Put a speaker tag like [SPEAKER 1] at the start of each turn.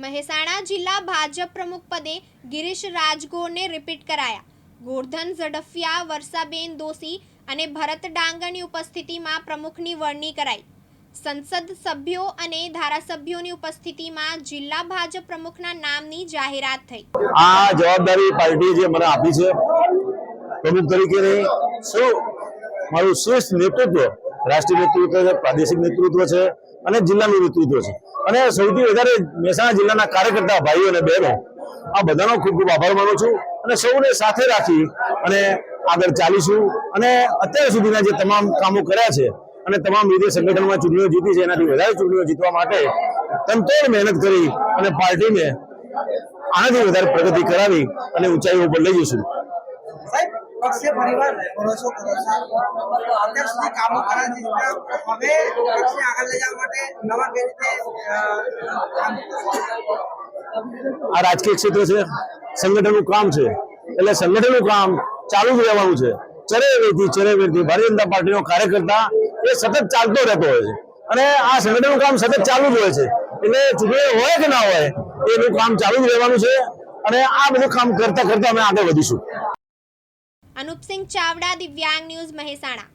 [SPEAKER 1] મહેસાણા જિલ્લા ભાજપ પ્રમુખ પદે ગિરીશ રાજગોરને રિપીટ કરાયા। ગોરધન ઝડફિયા, વર્ષાબેન દોશી અને ભરત ડાંગરની ઉપસ્થિતિમાં પ્રમુખની વરણી કરાઈ। સંસદ સભ્યો અને ધારાસભ્યોની ઉપસ્થિતિમાં જિલ્લા ભાજપ પ્રમુખના નામની જાહેરાત થઈ।
[SPEAKER 2] આ જવાબદારી પાર્ટી જે મને આપી છે પ્રમુખ તરીકેની, શું મારું શ્રેષ્ઠ નેતૃત્વ, રાષ્ટ્રીય નેતૃત્વ છે, પ્રાદેશિક નેતૃત્વ છે અને જિલ્લાનું નેતૃત્વ છે અને સૌથી વધારે મહેસાણા જિલ્લાના કાર્યકર્તા ભાઈઓ અને બહેનો, આ બધાનો ખૂબ ખૂબ આભાર માનું છું અને સૌને સાથે રાખી અને આગળ ચાલીશું અને અત્યાર સુધીના જે તમામ કામો કર્યા છે અને તમામ રીતે સંગઠનમાં ચૂંટણીઓ જીતી છે, એનાથી વધારે ચૂંટણીઓ જીતવા માટે તનતોડ મહેનત કરી અને પાર્ટીને આનાથી વધારે પ્રગતિ કરાવી અને ઊંચાઈઓ ઉપર લઈ જઈશું।
[SPEAKER 3] પક્ષે પરિવાર ભરોસો કરો છો, અત્યાર સુધી કામો કર્યા છે, હવે પક્ષને આગળ લઈ જવા માટે નવા કઈ રીતે
[SPEAKER 2] આ રાજકીય ક્ષેત્ર છે, સંગઠનનું કામ છે, એટલે સંગઠનનું કામ ચાલુ જ રહેવાનું છે। ચરેવેરથી ભારતીય જનતા પાર્ટીનો કાર્યકર્તા એ સતત ચાલતો રહેતો હોય છે અને આ સંગઠનનું કામ સતત ચાલુ જ હોય છે, એટલે ચૂંટણી હોય કે ના હોય એનું કામ ચાલુ જ રહેવાનું છે અને આ બધું કામ કરતા કરતા અમે આગળ વધીશું।
[SPEAKER 1] અનુપસિંહ ચાવડા, દિવ્યાંગ ન્યૂઝ, મહેસાણા।